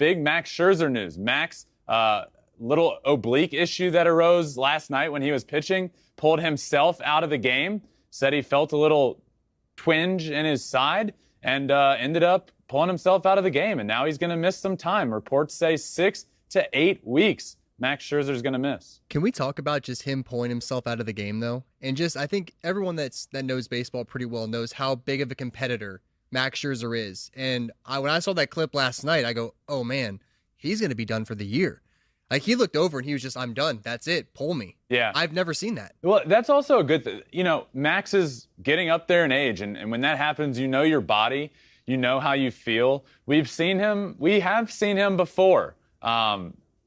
big Max Scherzer news. Max, little oblique issue that arose last night when he was pitching, pulled himself out of the game, said he felt a little twinge in his side, and ended up pulling himself out of the game. And now he's going to miss some time. Reports say 6 to 8 weeks Max Scherzer's going to miss. Can we talk about just him pulling himself out of the game, though? And just, I think everyone that knows baseball pretty well knows how big of a competitor Max Scherzer is. And when I saw that clip last night, I go, oh man, he's going to be done for the year. Like, he looked over and he was just, I'm done. That's it. Pull me. Yeah. I've never seen that. Well, that's also a good thing. You know, Max is getting up there in age. And when that happens, you know your body. You know how you feel. We have seen him before.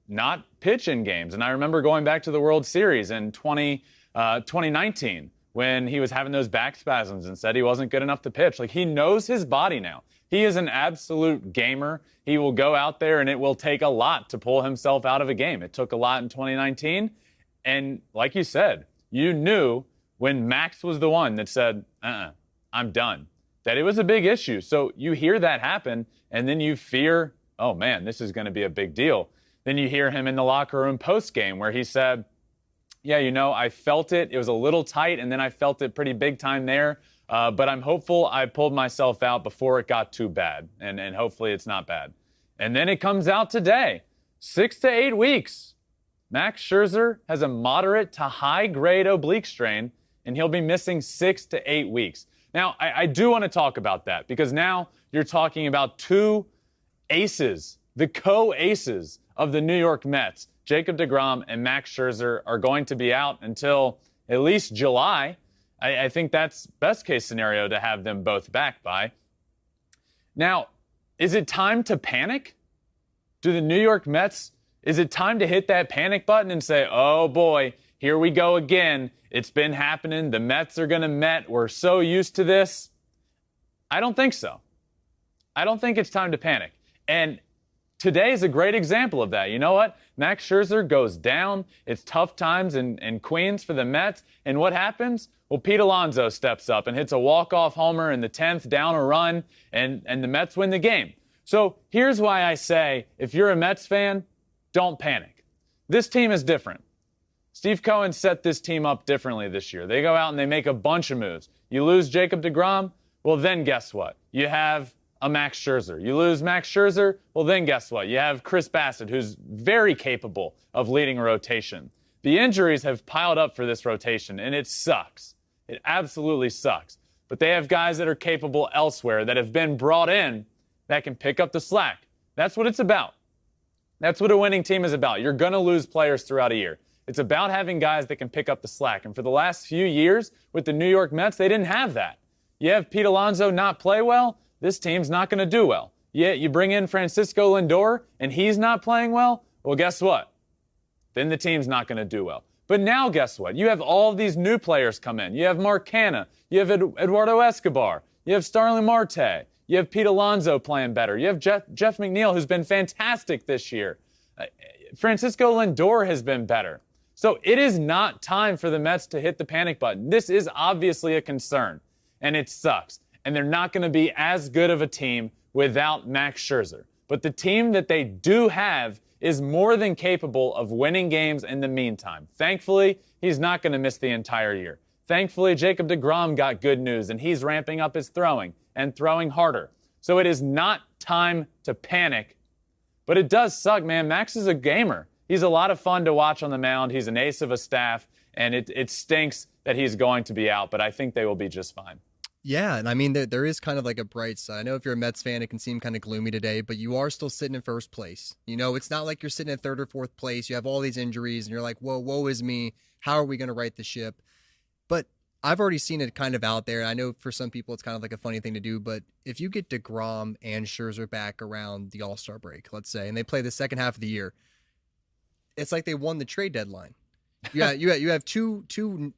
Not pitch in games. And I remember going back to the World Series in 2019 when he was having those back spasms and said he wasn't good enough to pitch. Like, he knows his body now. He is an absolute gamer. He will go out there, and it will take a lot to pull himself out of a game. It took a lot in 2019. And like you said, you knew when Max was the one that said, I'm done, that it was a big issue. So you hear that happen, and then you fear, oh man, this is going to be a big deal. Then you hear him in the locker room post-game where he said, yeah, you know, I felt it. It was a little tight, and then I felt it pretty big time there. But I'm hopeful I pulled myself out before it got too bad, and hopefully it's not bad. And then it comes out today, 6 to 8 weeks. Max Scherzer has a moderate to high-grade oblique strain, and he'll be missing 6 to 8 weeks. Now, I do want to talk about that because now you're talking about two aces, the co-aces of the New York Mets. Jacob deGrom and Max Scherzer are going to be out until at least July. I think that's best case scenario to have them both back by. Now, is it time to panic? Do the New York Mets, is it time to hit that panic button and say, oh boy, here we go again. It's been happening. The Mets are going to Met. We're so used to this. I don't think so. I don't think it's time to panic. And today is a great example of that. You know what? Max Scherzer goes down. It's tough times in Queens for the Mets. And what happens? Well, Pete Alonso steps up and hits a walk-off homer in the 10th, down a run, and the Mets win the game. So here's why I say, if you're a Mets fan, don't panic. This team is different. Steve Cohen set this team up differently this year. They go out and they make a bunch of moves. You lose Jacob deGrom, well, then guess what? You have a Max Scherzer. You lose Max Scherzer, well, then guess what? You have Chris Bassett, who's very capable of leading a rotation. The injuries have piled up for this rotation, and it sucks. It absolutely sucks. But they have guys that are capable elsewhere that have been brought in that can pick up the slack. That's what it's about. That's what a winning team is about. You're going to lose players throughout a year. It's about having guys that can pick up the slack. And for the last few years with the New York Mets, they didn't have that. You have Pete Alonso not play well, this team's not going to do well. Yeah, you bring in Francisco Lindor, and he's not playing well, well, guess what? Then the team's not going to do well. But now guess what? You have all of these new players come in. You have Mark Canha. You have Eduardo Escobar. You have Starling Marte. You have Pete Alonso playing better. You have Jeff McNeil, who's been fantastic this year. Francisco Lindor has been better. So it is not time for the Mets to hit the panic button. This is obviously a concern, and it sucks. And they're not going to be as good of a team without Max Scherzer. But the team that they do have is more than capable of winning games in the meantime. Thankfully, he's not going to miss the entire year. Thankfully, Jacob deGrom got good news, and he's ramping up his throwing and throwing harder. So it is not time to panic. But it does suck, man. Max is a gamer. He's a lot of fun to watch on the mound. He's an ace of a staff, and it stinks that he's going to be out, but I think they will be just fine. Yeah, and I mean, there is kind of like a bright side. I know if you're a Mets fan, it can seem kind of gloomy today, but you are still sitting in first place. You know, it's not like you're sitting in third or fourth place. You have all these injuries, and you're like, whoa, woe is me. How are we going to right the ship? But I've already seen it kind of out there. I know for some people it's kind of like a funny thing to do, but if you get deGrom and Scherzer back around the All-Star break, let's say, and they play the second half of the year, it's like they won the trade deadline. Yeah, you have two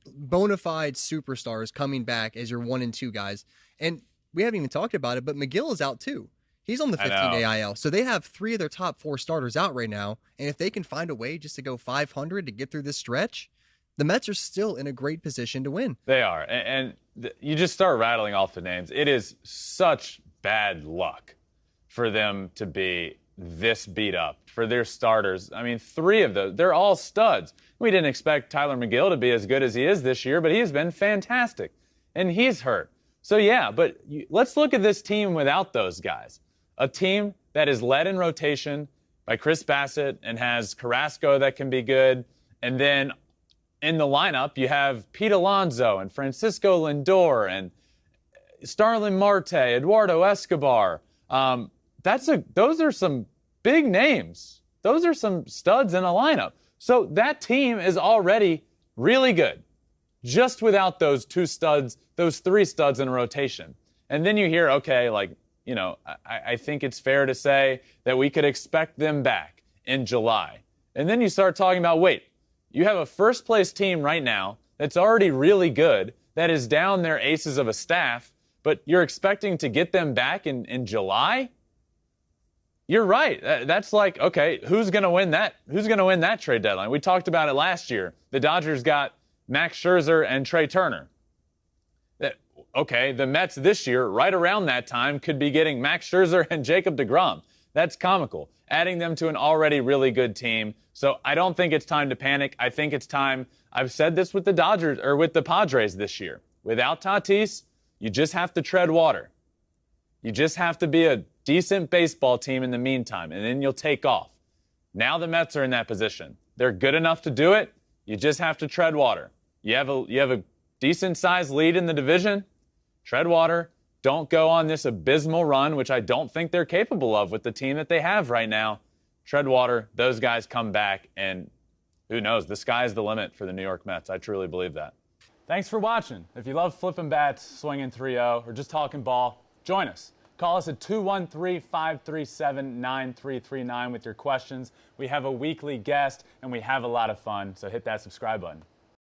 bona fide superstars coming back as your 1 and 2 guys. And we haven't even talked about it, but McGill is out too. He's on the 15-day IL. So they have 3 of their top 4 starters out right now. And if they can find a way just to go 500 to get through this stretch, the Mets are still in a great position to win. They are. And you just start rattling off the names. It is such bad luck for them to be this beat up for their starters. I mean, 3 of those, they're all studs. We didn't expect Tyler McGill to be as good as he is this year, but he has been fantastic. And he's hurt. So, yeah, but let's look at this team without those guys. A team that is led in rotation by Chris Bassett and has Carrasco that can be good. And then in the lineup, you have Pete Alonso and Francisco Lindor and Starlin Marte, Eduardo Escobar. Those are some big names. Those are some studs in a lineup. So that team is already really good, just without those 2 studs, those 3 studs in rotation. And then you hear, okay, like, you know, I think it's fair to say that we could expect them back in July. And then you start talking about, wait, you have a first-place team right now that's already really good, that is down their aces of a staff, but you're expecting to get them back in July? You're right. That's like, okay, who's going to win that? Who's going to win that trade deadline? We talked about it last year. The Dodgers got Max Scherzer and Trey Turner. Okay, the Mets this year, right around that time, could be getting Max Scherzer and Jacob deGrom. That's comical. Adding them to an already really good team. So I don't think it's time to panic. I think it's time. I've said this with the Dodgers or with the Padres this year. Without Tatis, you just have to tread water. You just have to be a decent baseball team in the meantime, and then you'll take off. Now the Mets are in that position. They're good enough to do it. You just have to tread water. You have a decent-sized lead in the division. Tread water. Don't go on this abysmal run, which I don't think they're capable of with the team that they have right now. Tread water. Those guys come back, and who knows? The sky is the limit for the New York Mets. I truly believe that. Thanks for watching. If you love flipping bats, swinging 3-0, or just talking ball, join us. Call us at 213-537-9339 with your questions. We have a weekly guest, and we have a lot of fun, so hit that subscribe button.